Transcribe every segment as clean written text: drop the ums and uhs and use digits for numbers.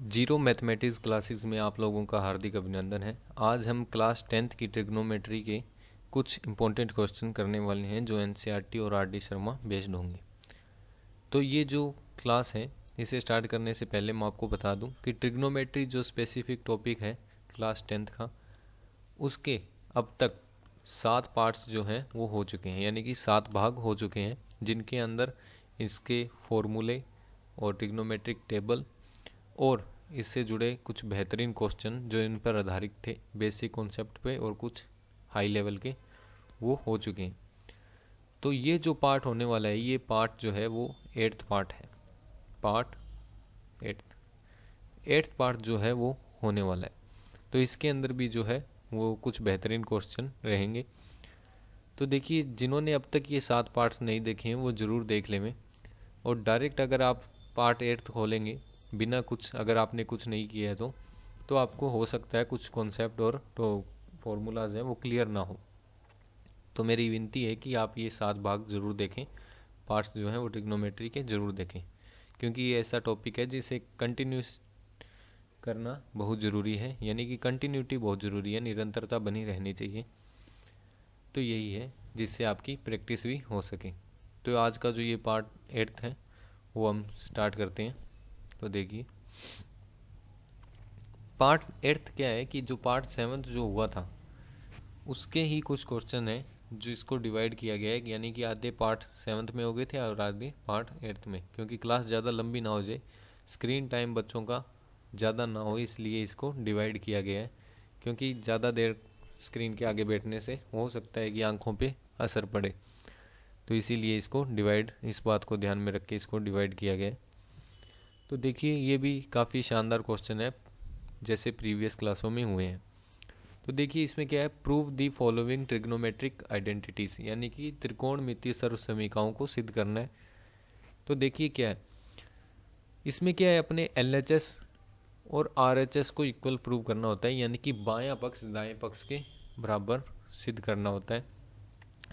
Zero mathematics classes में आप लोगों का हार्दिक अभिनंदन है। आज हम क्लास 10th की ट्रिग्नोमेट्री के कुछ इंपॉर्टेंट क्वेश्चन करने वाले हैं जो एनसीईआरटी और आरडी शर्मा बेस्ड होंगे। तो ये जो क्लास है इसे स्टार्ट करने से पहले मैं आपको बता दूं कि ट्रिग्नोमेट्री जो स्पेसिफिक टॉपिक है क्लास 10th का, उसके अब तक 7 पार्ट्स जो हैं वो हो चुके हैं, यानी कि 7 भाग हो चुके हैं, जिनके अंदर इसके फॉर्मूले और ट्रिग्नोमेट्रिक टेबल और इससे जुड़े कुछ बेहतरीन क्वेश्चन जो इन पर आधारित थे बेसिक कॉन्सेप्ट पे और कुछ हाई लेवल के, वो हो चुके हैं। तो ये जो पार्ट होने वाला है, ये पार्ट जो है वो 8th पार्ट है। पार्ट 8th पार्ट जो है वो होने वाला है। तो इसके अंदर भी जो है वो कुछ बेहतरीन क्वेश्चन रहेंगे। तो देखिए, जिन्होंने अब तक ये 7 पार्ट्स नहीं देखे हैं वो ज़रूर देख लें। और डायरेक्ट अगर आप पार्ट 8 खोलेंगे बिना कुछ, अगर आपने कुछ नहीं किया है तो आपको हो सकता है कुछ कॉन्सेप्ट और तो फॉर्मूलाज हैं वो क्लियर ना हो। तो मेरी विनती है कि आप ये 7 भाग ज़रूर देखें, पार्ट्स जो हैं वो ट्रिग्नोमेट्री के ज़रूर देखें, क्योंकि ये ऐसा टॉपिक है जिसे कंटिन्यूस करना बहुत ज़रूरी है, यानी कि कंटिन्यूटी बहुत ज़रूरी है, निरंतरता बनी रहनी चाहिए। तो यही है जिससे आपकी प्रैक्टिस भी हो सके। तो आज का जो ये पार्ट 8th है वो हम स्टार्ट करते हैं। तो देखिए, पार्ट 8th क्या है कि जो पार्ट 7th जो हुआ था उसके ही कुछ क्वेश्चन है जो इसको डिवाइड किया गया है, यानी कि आधे पार्ट 7th में हो गए थे और आधे पार्ट 8th में। क्योंकि क्लास ज़्यादा लंबी ना हो जाए, स्क्रीन टाइम बच्चों का ज़्यादा ना हो, इसलिए इसको डिवाइड किया गया है। क्योंकि ज़्यादा देर स्क्रीन के आगे बैठने से हो सकता है कि आंखों पे असर पड़े, तो इसीलिए इसको डिवाइड, इस बात को ध्यान में रख के इसको डिवाइड किया गया है। तो देखिए, ये भी काफ़ी शानदार क्वेश्चन है जैसे प्रीवियस क्लासों में हुए हैं। तो देखिए, इसमें क्या है, prove the following trigonometric identities, यानी कि त्रिकोणमितीय सर्वसमीकरणों को सिद्ध करना है। तो देखिए क्या है, इसमें क्या है, अपने LHS और RHS को इक्वल प्रूव करना होता है, यानी कि बायां पक्ष दाएं पक्ष के बराबर सिद्ध करना होता है,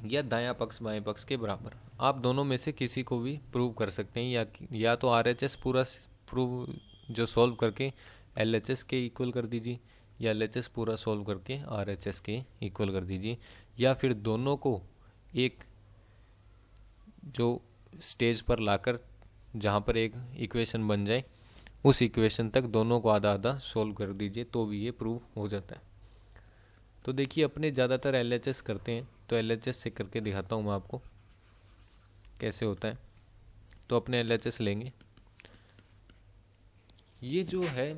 या दायां पक्ष बाएं पक्ष के बराबर। आप दोनों में से किसी को भी प्रूव कर सकते हैं, या तो RHS पूरा प्रूव जो सॉल्व करके LHS के इक्वल कर दीजिए, या LHS पूरा सॉल्व करके RHS के इक्वल कर दीजिए, या फिर दोनों को एक जो स्टेज पर लाकर जहाँ पर एक इक्वेशन बन जाए उस इक्वेशन तक दोनों को आधा आधा सॉल्व कर दीजिए, तो भी ये प्रूव हो जाता है। तो देखिए, अपने ज़्यादातर LHS करते हैं, तो LHS से करके दिखाता हूँ मैं आपको कैसे होता है। तो अपने LHS लेंगे। ये जो है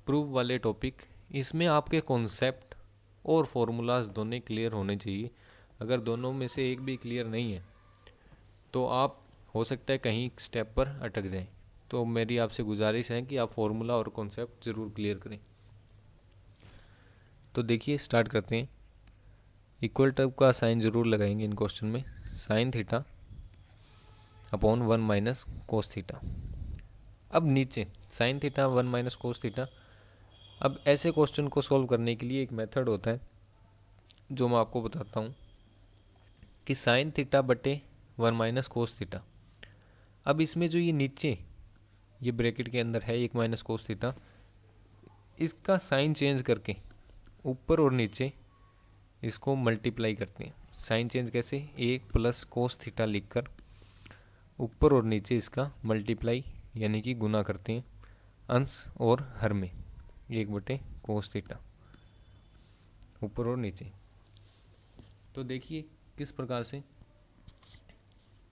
प्रूव वाले टॉपिक, इसमें आपके कॉन्सेप्ट और फॉर्मूलाज दोनों क्लियर होने चाहिए। अगर दोनों में से एक भी क्लियर नहीं है तो आप हो सकता है कहीं स्टेप पर अटक जाएं। तो मेरी आपसे गुजारिश है कि आप फॉर्मूला और कॉन्सेप्ट ज़रूर क्लियर करें। तो देखिए, स्टार्ट करते हैं। इक्वल टर्म का साइन ज़रूर लगाएंगे इन क्वेश्चन में, sine theta upon 1 minus cos theta. अब नीचे sine theta 1 minus cos theta. अब ऐसे क्वेश्चन को सॉल्व करने के लिए एक मेथड होता है जो मैं आपको बताता हूँ, कि साइन थीटा बटे 1 माइनस कोस थीटा। अब इसमें जो ये नीचे ये ब्रैकेट के अंदर है 1 माइनस कोस थीटा, इसका साइन चेंज करके ऊपर और नीचे इसको मल्टीप्लाई करते हैं। साइन चेंज कैसे, 1 प्लस कोस थीटा लिखकर ऊपर और नीचे इसका मल्टीप्लाई यानी कि गुना करते हैं अंश और हर में, 1 बटे कोस थीटा ऊपर और नीचे। तो देखिए किस प्रकार से,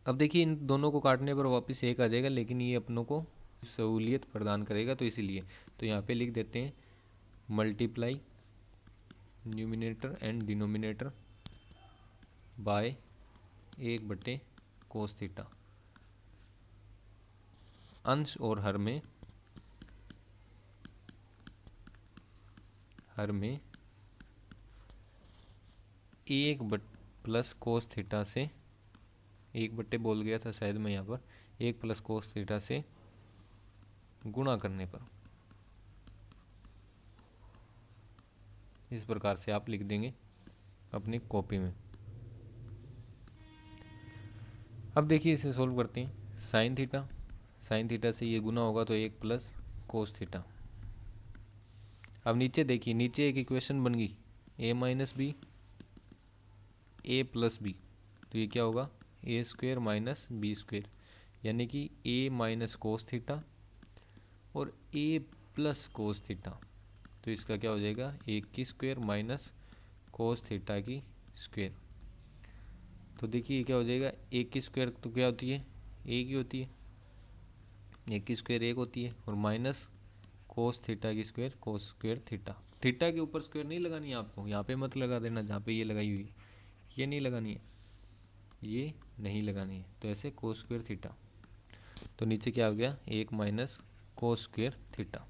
अब देखिए इन दोनों को काटने पर वापस 1 आ जाएगा, लेकिन ये अपनों को सहूलियत प्रदान करेगा, तो इसीलिए तो यहाँ पे लिख देते हैं multiply numerator and denominator by 1 बटे कोस थीटा, अंश और हर में 1 प्लस कोस थीटा से, 1 बटे बोल गया था शायद मैं यहाँ पर, 1 प्लस कोस थीटा से गुणा करने पर। इस प्रकार से आप लिख देंगे अपनी कॉपी में। अब देखिए इसे सोल्व करते हैं। साइन थीटा से ये गुना होगा तो 1 प्लस कोस थीटा। अब नीचे देखिए, नीचे एक इक्वेशन बन गई a minus B A plus B, तो ये क्या होगा A square minus B square, यानी कि a माइनस कोस थीटा और a प्लस कोस थीटा, तो इसका क्या हो जाएगा एक की स्क्वेयर माइनस कोस थीटा की स्क्वेयर। तो देखिए ये क्या हो जाएगा, एक की स्क्वायर तो क्या होती है एक ही होती है, एक की स्क्वायर एक होती है, और माइनस कोस थीटा की स्क्वायर कोस स्क्वायर थीटा। थीटा के ऊपर स्क्वायर नहीं लगानी है आपको, यहाँ पे मत लगा देना जहाँ पे ये लगाई हुई है, ये नहीं लगानी है, ये नहीं लगानी है, तो ऐसे कोस स्क्वायर थीटा। तो नीचे क्या हो गया एक माइनस कोस स्क्वायर थीटा।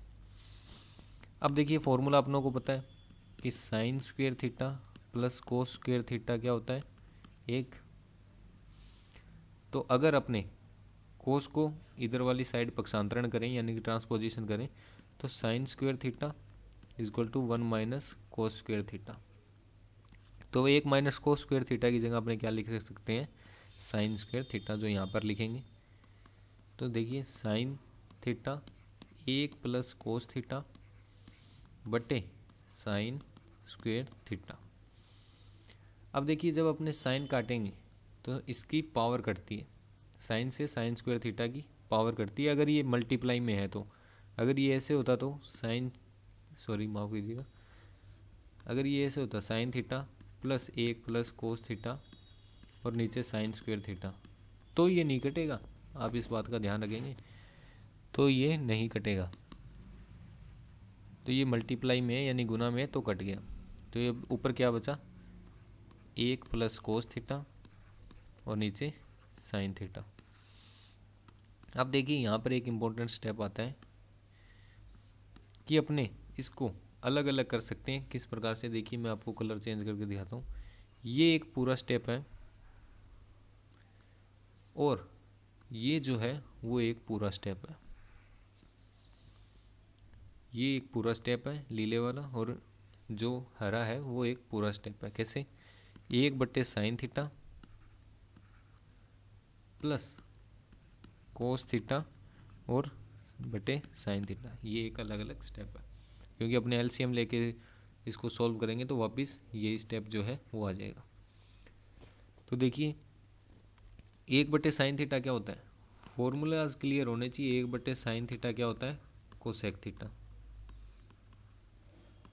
अब देखिए फॉर्मूला अपनों को पता है कि साइन स्क्वायर थीटा प्लस कोस स्क्वायर थीटा क्या होता है एक। तो अगर अपने कोस को इधर वाली साइड पक्षांतरण करें यानी कि ट्रांसपोजिशन करें, तो sine square theta equal to 1 minus cos square theta. तो एक माइनस कोस स्क्वायर थीटा की जगह अपने क्या लिख सकते हैं साइन स्क्वायर थीटा, जो यहाँ पर लिखेंगे। तो देखिए साइन थीटा एक प्लस कोस थीटा बटे साइन स्क्वायर थीटा। अब देखिए जब अपने साइन काटेंगे तो इसकी पावर कटती है, साइन से साइन स्क्वायर थीटा की पावर कटती है अगर ये मल्टीप्लाई में है। तो अगर ये ऐसे होता तो साइन माफ़ कीजिएगा, अगर ये ऐसे होता साइन थीटा प्लस एक प्लस कोस थीटा और नीचे साइन स्क्वायर थीटा, तो ये नहीं कटेगा। आप इस बात का ध्यान रखेंगे, तो ये नहीं कटेगा। तो ये मल्टीप्लाई में यानी गुना में तो कट गया, तो ये ऊपर क्या बचा एक प्लस कोस थीटा और नीचे साइन थीटा। अब देखिए यहाँ पर एक इम्पोर्टेंट स्टेप आता है कि अपने इसको अलग अलग कर सकते हैं। किस प्रकार से, देखिए मैं आपको कलर चेंज करके दिखाता हूँ। ये एक पूरा स्टेप है और ये जो है वो एक पूरा स्टेप है। ये एक पूरा स्टेप है लीले वाला, और जो हरा है वो एक पूरा स्टेप है। कैसे, एक बट्टे sine theta plus cos theta और बटे साइन थीटा, ये एक अलग अलग स्टेप है। क्योंकि अपने एलसीएम लेके इसको सॉल्व करेंगे तो वापस यही स्टेप जो है वो आ जाएगा। तो देखिए एक बटे साइन थीटा क्या होता है, फॉर्मूलाज क्लियर होने चाहिए। एक बटे साइन थीटा क्या होता है कोसेक थीटा,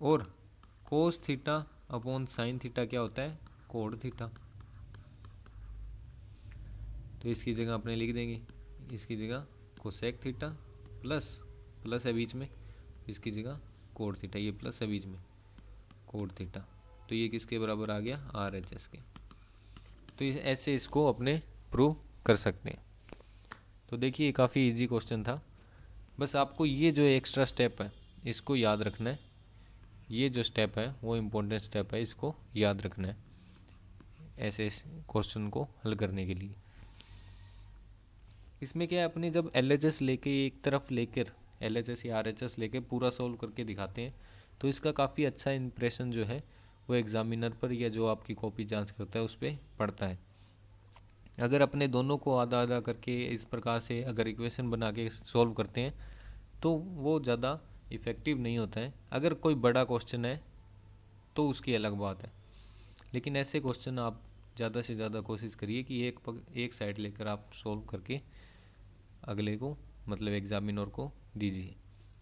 और cos theta upon sine theta क्या होता है कोड थीटा। तो इसकी जगह अपने लिख देंगे, इसकी जगह कोसेक थीटा प्लस है बीच में, इसकी जगह कोड थीटा, ये प्लस है बीच में कोड थीटा। तो ये किसके बराबर आ गया RHS के। तो ऐसे इसको अपने प्रूव कर सकते हैं। तो देखिए काफ़ी इजी क्वेश्चन था, बस आपको ये जो एक्स्ट्रा स्टेप है इसको याद रखना है। ये जो स्टेप है वो इम्पोर्टेंट स्टेप है, इसको याद रखना है ऐसे क्वेश्चन को हल करने के लिए। इसमें क्या है, अपने जब LHS लेके एक तरफ लेकर LHS या RHS लेके पूरा सॉल्व करके दिखाते हैं तो इसका काफ़ी अच्छा इंप्रेशन जो है वो एग्जामिनर पर या जो आपकी कॉपी जांच करता है उस पर पड़ता है। अगर अपने दोनों को आधा आधा करके इस प्रकार से अगर इक्वेशन बना के सॉल्व करते हैं तो वो ज़्यादा इफ़ेक्टिव नहीं होता है। अगर कोई बड़ा क्वेश्चन है तो उसकी अलग बात है, लेकिन ऐसे क्वेश्चन आप ज़्यादा से ज़्यादा कोशिश करिए कि एक साइड लेकर आप सॉल्व करके अगले को मतलब एग्जामिनर को दीजिए,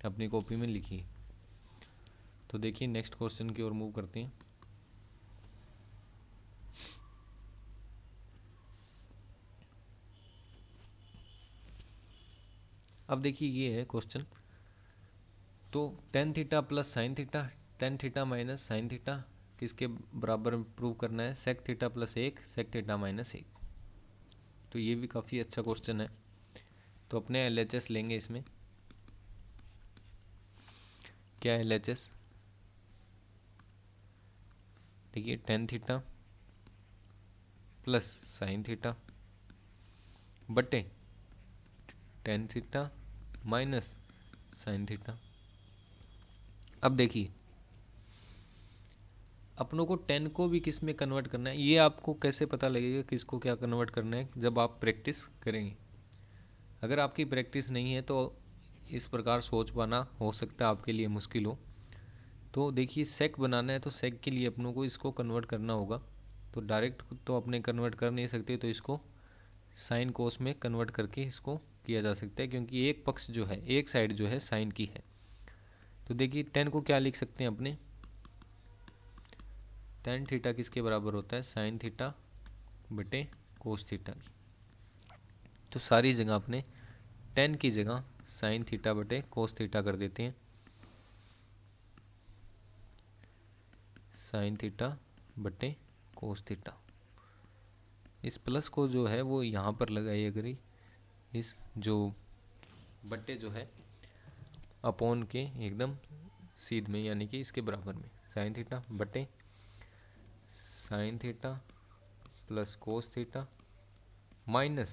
अपनी कॉपी में लिखिए। तो देखिए नेक्स्ट क्वेश्चन की ओर मूव करते हैं। अब देखिए ये है क्वेश्चन, तो ten theta plus sine theta, ten theta minus sine theta किसके बराबर प्रूव करना है, सेक थीटा प्लस एक सेक थीटा माइनस एक। तो ये भी काफ़ी अच्छा क्वेश्चन है। तो अपने LHS लेंगे, इसमें क्या है LHS, देखिए tan theta plus sine theta बटे tan theta minus sine theta. अब देखिए अपनों को टेन को भी किस में कन्वर्ट करना है, ये आपको कैसे पता लगेगा किसको क्या कन्वर्ट करना है, जब आप प्रैक्टिस करेंगे। अगर आपकी प्रैक्टिस नहीं है तो इस प्रकार सोच पाना हो सकता है आपके लिए मुश्किल हो। तो देखिए सेक बनाना है तो सेक के लिए अपनों को इसको कन्वर्ट करना होगा। तो डायरेक्ट तो अपने कन्वर्ट कर नहीं सकते, तो इसको साइन कोस में कन्वर्ट करके इसको किया जा सकता है, क्योंकि एक पक्ष जो है, एक साइड जो है साइन की है। तो देखिए टेन को क्या लिख सकते हैं अपने, टेन थीटा किसके बराबर होता है, साइन थीटा बटे कोस थीटा की। तो सारी जगह अपने टेन की जगह साइन थीटा बटे कोस थीटा कर देते हैं, साइन थीटा बटे कोस थीटा। इस प्लस को जो है वो यहाँ पर लगाइए, अगर इस जो बटे जो है अपॉन के एकदम सीध में, यानी कि इसके बराबर में, साइन थीटा बटे sine theta plus cos theta minus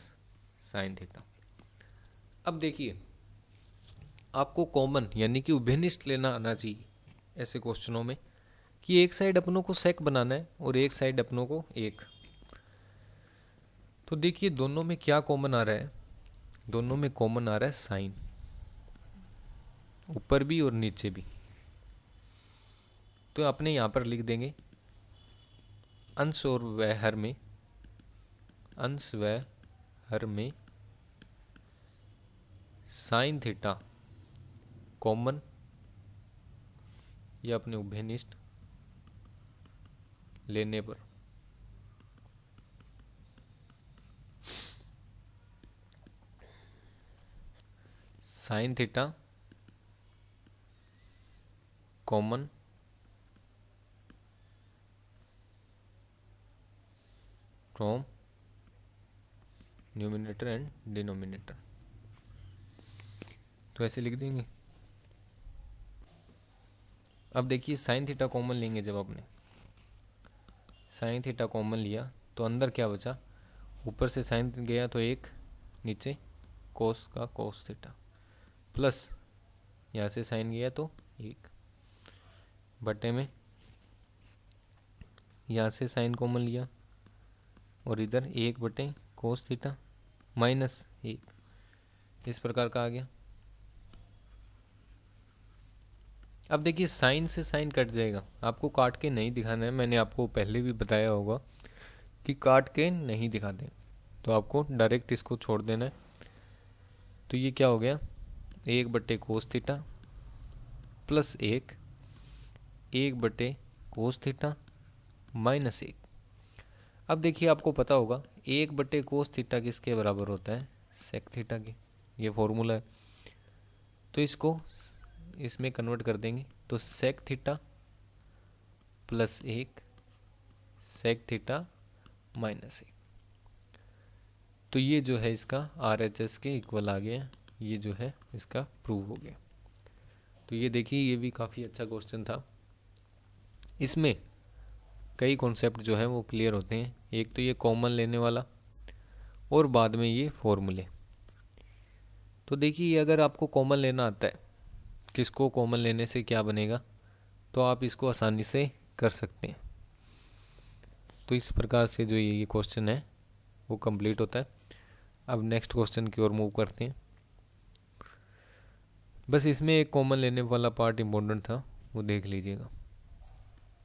sine theta. अब देखिए आपको कॉमन यानी कि उभयनिष्ठ लेना आना चाहिए ऐसे क्वेश्चनों में, कि एक साइड अपनों को सेक बनाना है और एक साइड अपनों को एक। तो देखिए दोनों में क्या कॉमन आ रहा है, दोनों में कॉमन आ रहा है साइन, ऊपर भी और नीचे भी। तो अपने यहाँ पर लिख देंगे अंश और व हर में, अंश व हर में साइन थीटा कॉमन या अपने उभयनिष्ठ लेने पर sine theta common from numerator and denominator. तो ऐसे लिख देंगे। अब देखिए साइन थीटा कॉमन लेंगे, जब आपने साइन थीटा कॉमन लिया तो अंदर क्या बचा, ऊपर से साइन गया तो एक, नीचे कोस का कोस थीटा, प्लस यहाँ से साइन गया तो एक, बटे में यहाँ से साइन कॉमन लिया और इधर एक बटे कोस थीटा माइनस एक, इस प्रकार का आ गया। अब देखिए साइन से साइन कट जाएगा, आपको काट के नहीं दिखाना है, मैंने आपको पहले भी बताया होगा कि काट के नहीं दिखाते, तो आपको डायरेक्ट इसको छोड़ देना है। तो ये क्या हो गया, एक बटे कोस थीटा प्लस एक, एक बटे कोस थीटा माइनस एक। अब देखिए आपको पता होगा एक बटे कोस थीटा किसके बराबर होता है, सेक थीटा के, ये फॉर्मूला है। तो इसको इसमें कन्वर्ट कर देंगे, तो सेक थीटा प्लस एक सेक थीटा माइनस एक। तो ये जो है इसका RHS के इक्वल आ गया, ये जो है इसका प्रूव हो गया। तो ये देखिए ये भी काफ़ी अच्छा क्वेश्चन था, इसमें कई कॉन्सेप्ट जो है वो क्लियर होते हैं। एक तो ये कॉमन लेने वाला और बाद में ये फॉर्मूले। तो देखिए अगर आपको कॉमन लेना आता है, किसको कॉमन लेने से क्या बनेगा, तो आप इसको आसानी से कर सकते हैं। तो इस प्रकार से जो ये क्वेश्चन है वो कंप्लीट होता है। अब नेक्स्ट क्वेश्चन की ओर मूव करते हैं। बस इसमें एक कॉमन लेने वाला पार्ट इम्पोर्टेंट था, वो देख लीजिएगा।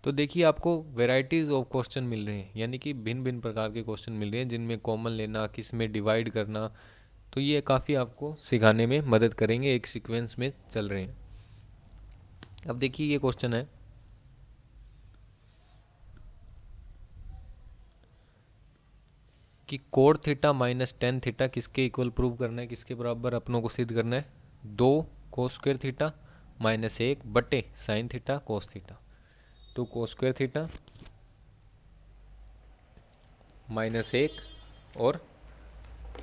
तो देखिए आपको वेराइटीज़ ऑफ क्वेश्चन मिल रहे हैं, यानी कि भिन्न भिन्न प्रकार के क्वेश्चन मिल रहे हैं जिनमें कॉमन लेना, किस में डिवाइड करना, तो ये काफ़ी आपको सिखाने में मदद करेंगे, एक सीक्वेंस में चल रहे हैं। अब देखिए ये क्वेश्चन है कि code theta minus tan theta किसके इक्वल प्रूव करना है, किसके बराबर अपनों को सिद्ध करना है, दो कोस स्क्वायर थीटा माइनस एक बटे साइन थीटा कोस थीटा। तो कोस स्क्वायर थीटा माइनस एक और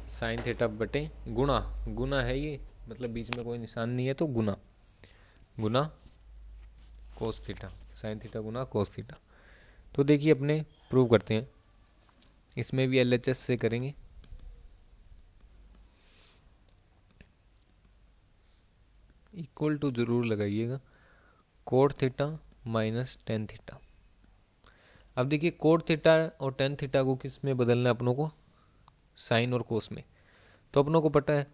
साइन थीटा बटे गुणा, गुना है ये, मतलब बीच में कोई निशान नहीं है, तो गुना गुना कोस थीटा, साइन थीटा गुना कोस थीटा। तो देखिए अपने प्रूव करते हैं, इसमें भी LHS से करेंगे। इक्वल टू जरूर लगाइएगा, code theta minus tan theta. अब देखिए कोड थीटा और टेन थीटा को किस में बदलना है अपनों को, साइन और कोस में। तो अपनों को पता है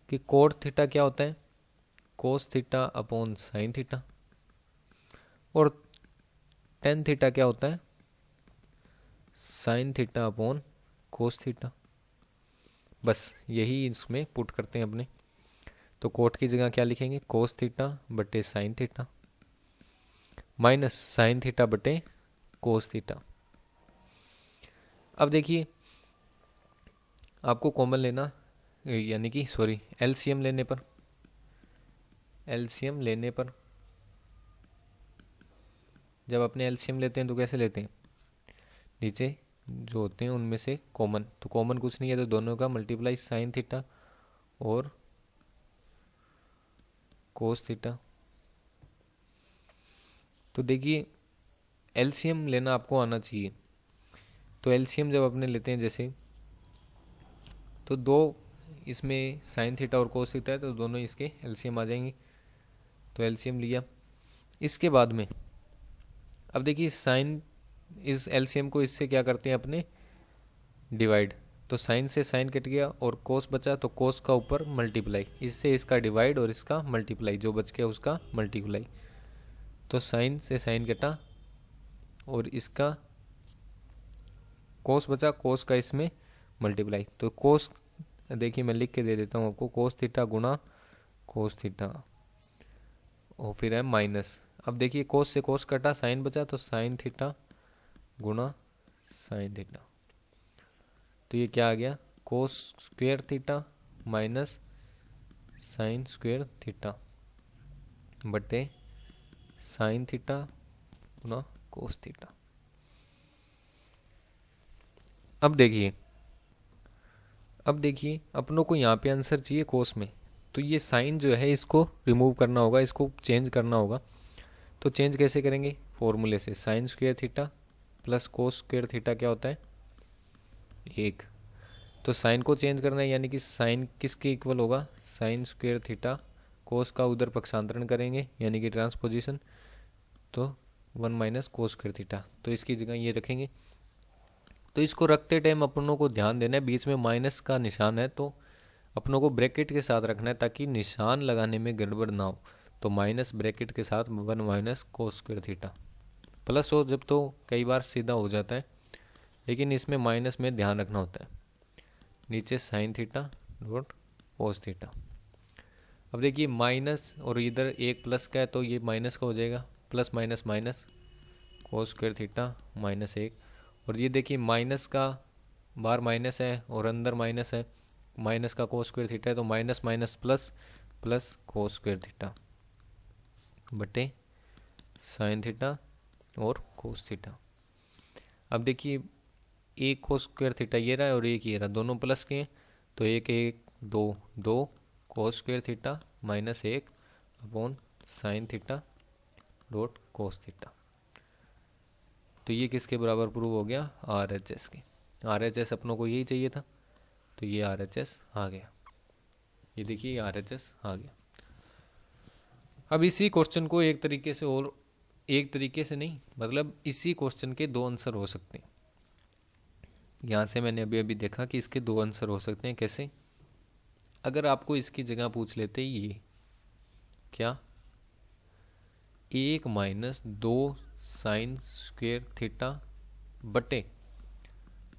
कि कोड थीटा क्या होता है, cos theta upon sine theta, और टेन थीटा क्या होता है, sine theta upon cos theta. बस यही इसमें पुट करते हैं अपने। तो कोट की जगह क्या लिखेंगे, कोस थीटा बटे sine theta minus sine theta बटे कोस थीटा। अब देखिए आपको कॉमन लेना, यानी कि सॉरी एलसीएम लेने पर जब अपने एलसीएम लेते हैं तो कैसे लेते हैं, नीचे जो होते हैं उनमें से कॉमन, तो कॉमन कुछ नहीं है तो दोनों का मल्टीप्लाई साइन थीटा और कोस थीटा। तो देखिए एलसीएम लेना आपको आना चाहिए। तो एलसीएम जब अपने लेते हैं जैसे, तो दो इसमें साइन थीटा और कोस थीटा है तो दोनों इसके एलसीएम आ जाएंगे। तो एलसीएम लिया। इसके बाद में अब देखिए साइन, इस एलसीएम को इससे क्या करते हैं अपने, डिवाइड। तो साइन से साइन कट गया और कोस बचा, तो कोस का ऊपर मल्टीप्लाई, इससे इसका डिवाइड और इसका मल्टीप्लाई, जो बच गया उसका मल्टीप्लाई। तो साइन से साइन कटा और इसका कोस बचा, कोस का इसमें मल्टीप्लाई। तो कोस देखिए मैं लिख के दे देता हूँ आपको, कोस थीटा गुणा कोस थीटा और फिर है माइनस। अब देखिए कोस से कोस कटा, साइन बचा, तो साइन थीटा गुणा साइन थीटा। तो ये क्या आ गया, कोस square theta minus sign square theta बटे साइन थीटा गुणा कोस थीटा। अब देखिए अपनों को यहाँ पे आंसर चाहिए कोस में, तो ये साइन जो है इसको रिमूव करना होगा, इसको चेंज करना होगा। तो चेंज कैसे करेंगे, फॉर्मूले से, sign square theta plus cos square theta क्या होता है, 1। तो साइन को चेंज करना है, यानी कि साइन किसके इक्वल होगा, साइन स्क्वेयर थीटा, कोस का उधर पक्षांतरण करेंगे यानी कि ट्रांसपोजिशन, तो 1 माइनस कोस स्क्वेयर थीटा। तो इसकी जगह ये रखेंगे। तो इसको रखते टाइम अपनों को ध्यान देना है बीच में माइनस का निशान है तो अपनों को ब्रैकेट के साथ रखना है ताकि निशान लगाने में गड़बड़ ना हो। तो माइनस ब्रैकेट के साथ 1 माइनस कोस स्क्वेयर थीटा, प्लस हो जब तो कई बार सीधा हो जाता है, लेकिन इसमें माइनस में ध्यान रखना होता है। नीचे sine theta dot cos theta. अब देखिए माइनस और इधर एक प्लस का है तो ये माइनस का हो जाएगा, plus minus minus cos square theta minus 1। और ये देखिए माइनस का बाहर माइनस है और अंदर माइनस है, माइनस का कोस स्क्वेयर थीटा है तो minus minus plus plus cos square theta बटे साइन थीटा और कोस थीटा। अब देखिए एक कोस स्क्वेयर थीटा ये रहा है और एक ये रहा, दोनों प्लस के हैं तो एक एक दो, दो कोस square theta minus 1 upon sine theta dot cos theta. तो ये किसके बराबर प्रूव हो गया, RHS के। RHS अपनों को यही चाहिए था तो ये RHS आ गया। ये देखिए RHS आ गया। अब इसी क्वेश्चन को एक तरीके से, और एक तरीके से नहीं, मतलब इसी क्वेश्चन के दो आंसर हो सकते हैं। यहाँ से मैंने अभी अभी देखा कि इसके दो आंसर हो सकते हैं। कैसे, अगर आपको इसकी जगह पूछ लेते ये क्या, 1 माइनस 2 साइन स्क्वेयर थीटा बटे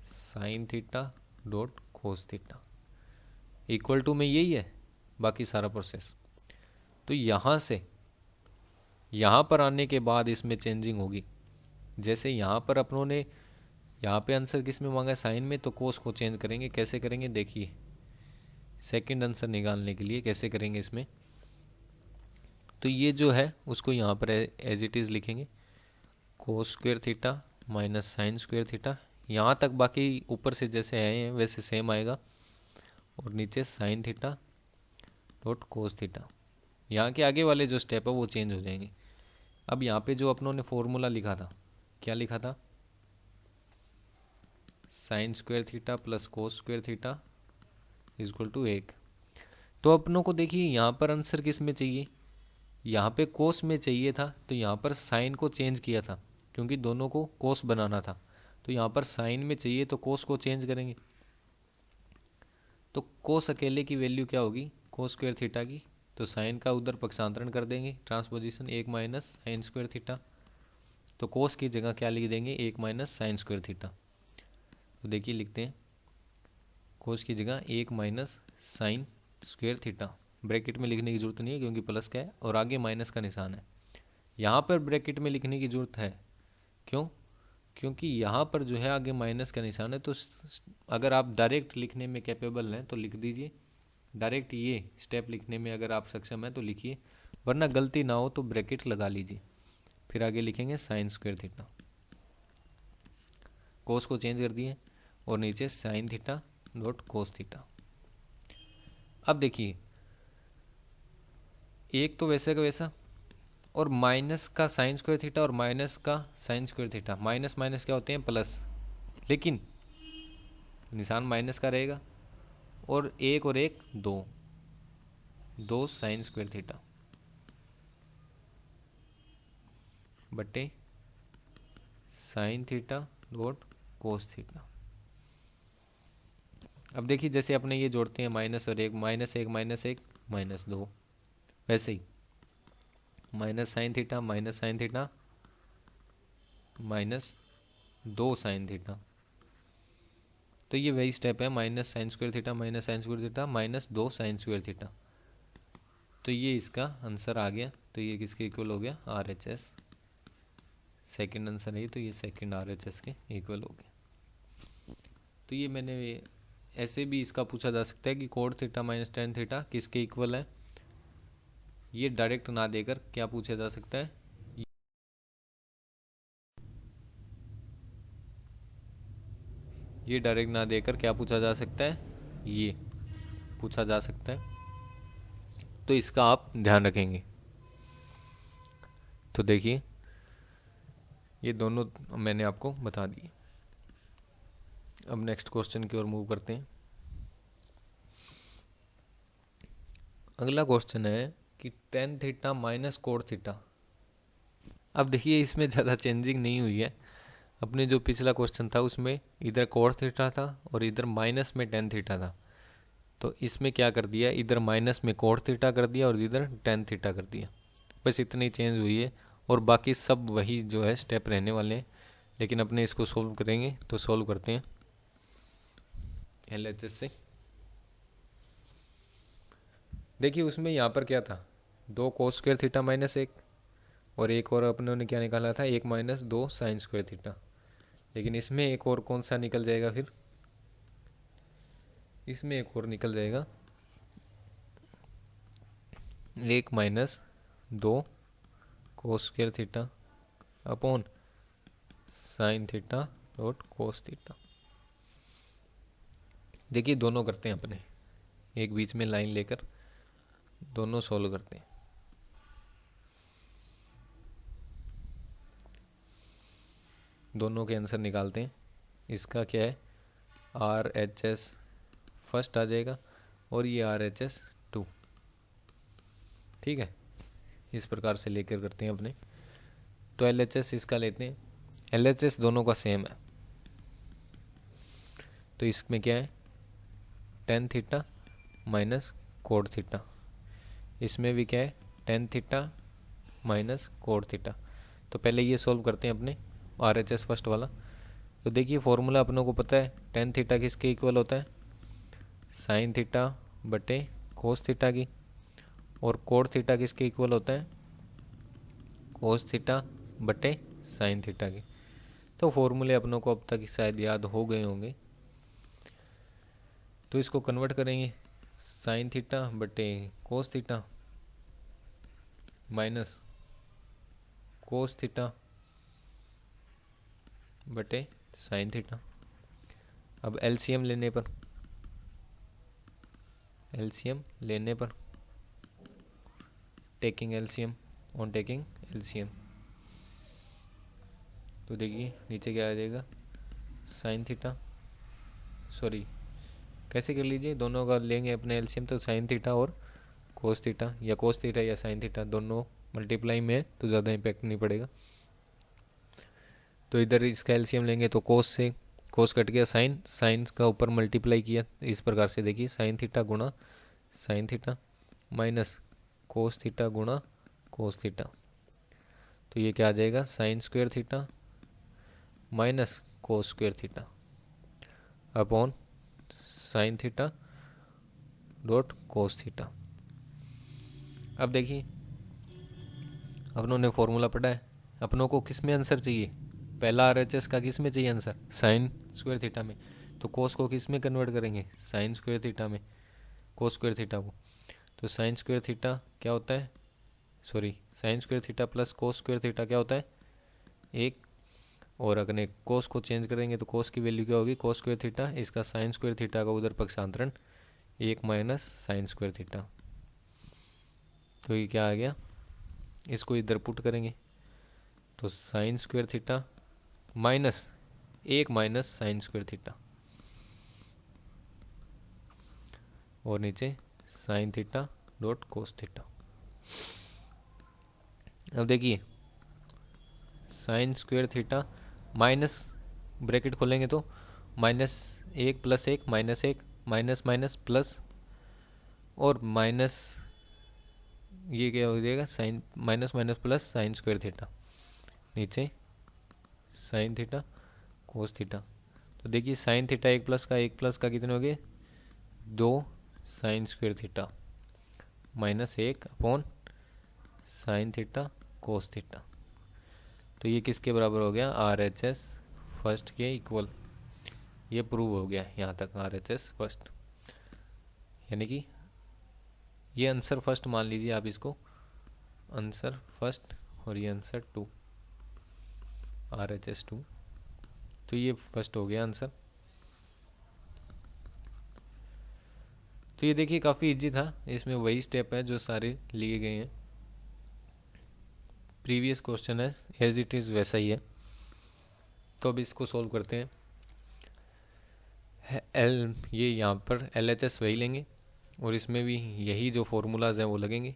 sine theta dot cos theta equal to में यही है बाकी सारा प्रोसेस। तो यहाँ से यहाँ पर आने के बाद इसमें चेंजिंग होगी। जैसे यहाँ पर अपनों ने यहाँ पे आंसर किस में मांगा है, साइन में, तो कोस को चेंज करेंगे। कैसे करेंगे देखिए, सेकंड आंसर निकालने के लिए कैसे करेंगे इसमें, तो ये जो है उसको यहाँ पर एज इट इज़ लिखेंगे, कोस square theta minus sign square theta. यहाँ तक बाकी ऊपर से जैसे आए हैं वैसे सेम आएगा, और नीचे sine theta dot cos theta. यहाँ के आगे वाले जो स्टेप है वो चेंज हो जाएंगे। अब यहाँ पे जो अपनों ने फॉर्मूला लिखा था, क्या लिखा था, sine square theta plus cos square theta equal to 1। तो अपनों को देखिए यहाँ पर आंसर किस में चाहिए, यहाँ पे कोस में चाहिए था, तो यहाँ पर साइन को चेंज किया था क्योंकि दोनों को कोस बनाना था। तो यहाँ पर साइन में चाहिए तो कोस को चेंज करेंगे। तो कोस अकेले की वैल्यू क्या होगी, कोस स्क्वेयर थीटा की, तो साइन का उधर पक्षांतरण कर देंगे, transposition, 1 minus sine square theta. तो कोस की जगह क्या लिख देंगे, 1 माइनस साइन स्क्वायर थीटा। तो देखिए लिखते हैं, कोस की जगह 1 minus sine square theta. Bracket में लिखने की जरूरत नहीं है क्योंकि प्लस का है और आगे माइनस का निशान है। यहाँ पर ब्रैकेट में लिखने की जरूरत है, क्यों? क्योंकि यहाँ पर जो है आगे माइनस का निशान है। तो अगर आप डायरेक्ट लिखने में कैपेबल हैं तो लिख दीजिए, डायरेक्ट ये स्टेप लिखने में अगर आप सक्षम हैं तो लिखिए, वरना गलती ना हो तो ब्रैकेट लगा लीजिए। फिर आगे लिखेंगे साइन स्क्वायर थीटा, कोस को चेंज कर दिए और नीचे sine theta dot cos theta. अब देखिए, एक तो वैसे का वैसा और माइनस का साइन स्क्वायर थीटा और माइनस का sign square theta, minus minus क्या होते हैं, प्लस, लेकिन निशान माइनस का रहेगा। और एक दो साइन स्क्वायर थीटा बटे sine theta dot cos theta. अब देखिए जैसे अपने ये जोड़ते हैं माइनस और एक, माइनस एक माइनस एक माइनस दो, वैसे ही minus sine theta minus 2 sine theta. तो ये वही स्टेप है, minus sine square theta minus sine square theta minus 2 sine square theta. तो ये इसका आंसर आ गया। तो ये किसके इक्वल हो गया, RHS। सेकंड आंसर है, तो ये सेकंड RHS के इक्वल हो गया। तो ये मैंने ऐसे भी इसका पूछा जा सकता है कि code theta minus tan theta किसके इक्वल है। ये डायरेक्ट ना देकर क्या पूछा जा सकता है, ये डायरेक्ट ना देकर क्या पूछा जा सकता है, ये पूछा जा सकता है। तो इसका आप ध्यान रखेंगे। तो देखिए ये दोनों मैंने आपको बता दिए। अब नेक्स्ट क्वेश्चन की ओर मूव करते हैं। अगला क्वेश्चन है कि ten theta minus code theta. अब देखिए इसमें ज़्यादा चेंजिंग नहीं हुई है। अपने जो पिछला क्वेश्चन था उसमें इधर कोड थीटा था और इधर माइनस में टेन थीटा था। तो इसमें क्या कर दिया, इधर माइनस में कोड थीटा कर दिया और इधर टेन थीटा कर दिया। बस इतनी चेंज हुई है और बाकी सब वही जो है स्टेप रहने वाले हैं। लेकिन अपने इसको सोल्व करेंगे, तो सोल्व करते हैं LHS से। देखिए उसमें यहाँ पर क्या था, 2 कोस स्क्वायर थीटा माइनस 1 और एक और अपने ने क्या निकाला था, 1 माइनस 2 साइन स्क्वायर थीटा। लेकिन इसमें एक और कौन सा निकल जाएगा, फिर इसमें एक और निकल जाएगा 1 माइनस 2 कोस square theta upon sine theta dot cos theta. देखिए दोनों करते हैं अपने, एक बीच में लाइन लेकर दोनों सोल्व करते हैं। दोनों के आंसर निकालते हैं। इसका क्या है, RHS फर्स्ट आ जाएगा और ये RHS 2। ठीक है, इस प्रकार से लेकर करते हैं अपने। तो LHS इसका लेते हैं, LHS दोनों का सेम है। तो इसमें क्या है, ten theta minus code theta. इसमें भी क्या है, ten theta minus code theta. तो पहले ये सॉल्व करते हैं अपने RHS फर्स्ट वाला। तो देखिए फॉर्मूला अपनों को पता है, टेन थीटा किसके इक्वल होता है, साइन थीटा बटे कोस थीटा की, और कोड थीटा किसके इक्वल होता है, कोस थीटा बटे साइन थीटा की। तो फॉर्मूले अपनों को अब तक शायद याद हो गए होंगे। तो इसको कन्वर्ट करेंगे, साइन थीटा बटे cos theta minus cos theta बटे साइन थीटा। अब LCM लेने पर taking LCM on taking LCM, तो देखिए नीचे क्या आ जाएगा, साइन थीटा, सॉरी कैसे कर लीजिए, दोनों का लेंगे अपने LCM। तो साइन थीटा और कोस थीटा या साइन थीटा दोनों मल्टीप्लाई में तो ज़्यादा इम्पैक्ट नहीं पड़ेगा। तो इधर इसका LCM लेंगे तो कोस से कोस कट गया, साइन का ऊपर मल्टीप्लाई किया। इस प्रकार से देखिए साइन थीटा गुणा sign theta minus cos theta गुणा कोस थीटा। तो ये क्या आ जाएगा, sign square theta minus cos square theta upon sine theta dot cos theta. अब देखिए अपनों ने फॉर्मूला पढ़ा है, अपनों को किस में आंसर चाहिए, पहला आरएचएस का किस में चाहिए आंसर, साइन स्क्वायर थीटा में। तो कोस को किस में कन्वर्ट करेंगे, साइन स्क्वायर थीटा में, कोस स्क्वायर थीटा को। तो साइन स्क्वायर थीटा क्या होता है, sorry sine square theta plus कोस स्क्वायर थीटा क्या होता है, एक। और अगर कोस को चेंज करेंगे तो कोस की वैल्यू क्या होगी, कोस स्क्वायर थीटा, इसका साइन स्क्वायर थीटा का उधर पक्षांतरण 1 माइनस साइन स्क्वायर थीटा। तो ये क्या आ गया, इसको इधर पुट करेंगे तो sine square theta minus 1 minus sine square theta और नीचे sine theta dot cos theta. अब देखिए sine square theta minus bracket खोलेंगे तो -1 + 1 -1 माइनस माइनस प्लस और माइनस, ये क्या हो जाएगा, sine minus minus plus sine square theta, नीचे साइन थीटा कोस थीटा। तो देखिए साइन थीटा 1 प्लस का कितने हो गए, 2 sine square theta -1 upon sine theta cos theta. तो ये किसके बराबर हो गया, RHS फर्स्ट के इक्वल। ये प्रूव हो गया यहाँ तक RHS फर्स्ट, यानी कि ये आंसर फर्स्ट मान लीजिए आप इसको, आंसर फर्स्ट और ये आंसर 2 RHS 2। तो ये फर्स्ट हो गया आंसर। तो ये देखिए काफ़ी इजी था, इसमें वही स्टेप है जो सारे लिए गए हैं, प्रीवियस क्वेश्चन है एज इट इज़ वैसा ही है। तो अब इसको सॉल्व करते हैं। ये यहाँ पर LHS वही लेंगे और इसमें भी यही जो फॉर्मूलाज हैं वो लगेंगे।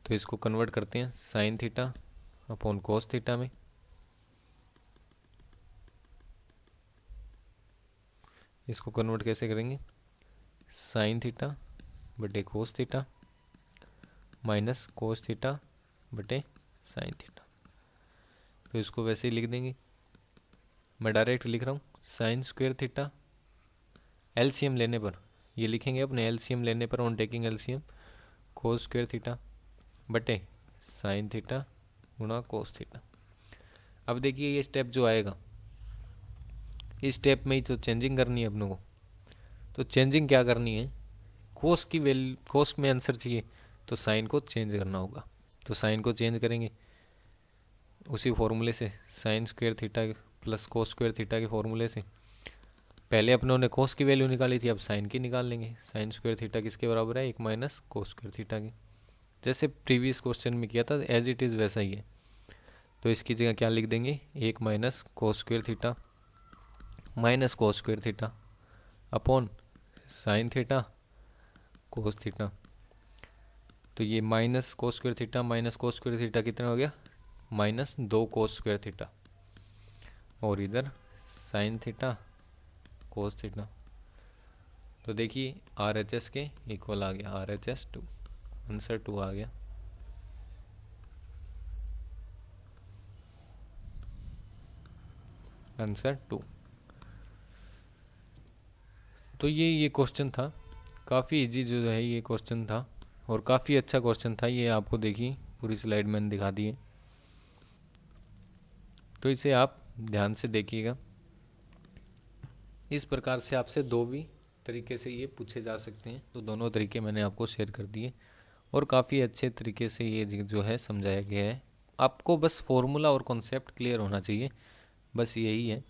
तो इसको कन्वर्ट करते हैं sine theta upon cos theta में। इसको कन्वर्ट कैसे करेंगे, साइन थीटा बटे cos theta minus cos theta बटे साइन थीटा। तो इसको वैसे ही लिख देंगे, मैं डायरेक्ट लिख रहा हूँ साइन स्क्वायर थीटा, LCM लेने पर ये लिखेंगे अपने, LCM लेने पर on taking LCM cos square theta बटे साइन थीटा गुणा कोस थीटा। अब देखिए ये स्टेप जो आएगा, इस स्टेप में ही तो चेंजिंग करनी है अपनों को। तो चेंजिंग क्या करनी है, कोस की वैल्यू, कोस में आंसर चाहिए तो साइन को चेंज करना होगा। तो साइन को चेंज करेंगे उसी फॉर्मूले से, साइन स्क्वायर थीटा प्लस कोस स्क्वायर थीटा के फॉर्मूले से। पहले अपनों ने कोस की वैल्यू निकाली थी, अब साइन की निकाल लेंगे। साइन स्क्वायर थीटा किसके बराबर है, 1 माइनस कोस स्क्वायर थीटा के, जैसे प्रीवियस क्वेश्चन में किया था एज इट इज़ वैसा ही है। तो इसकी जगह क्या लिख देंगे, 1 minus cos square theta minus cos square theta upon sine theta cos theta. तो ये minus cos square theta minus cos square theta कितना हो गया, -2 कोस स्क्वायर थीटा, और इधर साइन थीटा कोस थीटा। तो देखिए RHS के इक्वल आ गया, RHS 2, आंसर 2 आ गया। आंसर 2। तो ये क्वेश्चन था, काफ़ी इजी जो है ये क्वेश्चन था और काफ़ी अच्छा क्वेश्चन था। ये आपको देखिए पूरी स्लाइड मैंने दिखा दी है, तो इसे आप ध्यान से देखिएगा। इस प्रकार से आपसे दो भी तरीके से ये पूछे जा सकते हैं, तो दोनों तरीके मैंने आपको शेयर कर दिए और काफ़ी अच्छे तरीके से ये जो है समझाया गया है। आपको बस फॉर्मूला और कॉन्सेप्ट क्लियर होना चाहिए, बस यही है।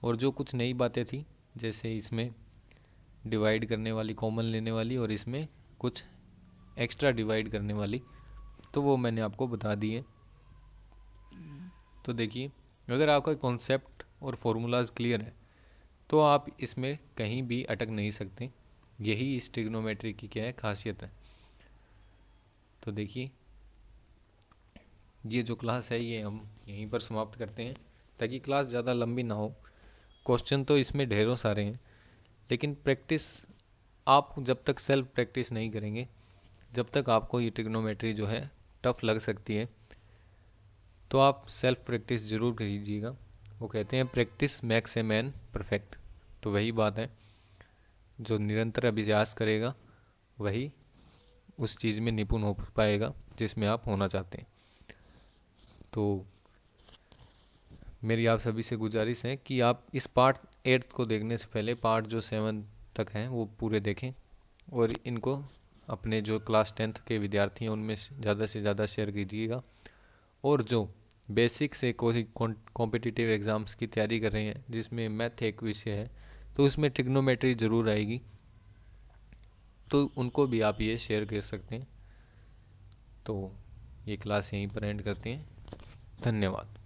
और जो कुछ नई बातें थी, जैसे इसमें डिवाइड करने वाली कॉमन लेने वाली और इसमें कुछ एक्स्ट्रा डिवाइड करने वाली, तो वो मैंने आपको बता दी है। तो देखिए अगर आपका कॉन्सेप्ट और फॉर्मूलाज क्लियर है तो आप इसमें कहीं भी अटक नहीं सकते। यही इस ट्रिग्नोमेट्री की क्या है, खासियत है। तो देखिए ये जो क्लास है ये हम यहीं पर समाप्त करते हैं, ताकि क्लास ज़्यादा लंबी ना हो। क्वेश्चन तो इसमें ढेरों सारे हैं, लेकिन प्रैक्टिस आप जब तक सेल्फ प्रैक्टिस नहीं करेंगे जब तक आपको ये ट्रिग्नोमेट्री जो है टफ लग सकती है तो आप सेल्फ प्रैक्टिस ज़रूर कीजिएगा। वो कहते हैं practice makes a man perfect. तो वही बात है, जो निरंतर अभ्यास करेगा वही उस चीज़ में निपुण हो पाएगा जिसमें आप होना चाहते हैं। तो मेरी आप सभी से गुजारिश है कि आप इस पार्ट 8 को देखने से पहले पार्ट जो 7 तक हैं वो पूरे देखें और इनको अपने जो क्लास 10th के विद्यार्थी हैं उनमें से ज़्यादा शेयर कीजिएगा। और जो बेसिक से कोई कॉम्पिटिटिव एग्ज़ाम्स की तैयारी कर रहे हैं जिसमें मैथ एक विषय है तो उसमें ट्रिग्नोमेट्री ज़रूर आएगी, तो उनको भी आप ये शेयर कर सकते हैं। तो ये क्लास यहीं पर एंड करते हैं। धन्यवाद।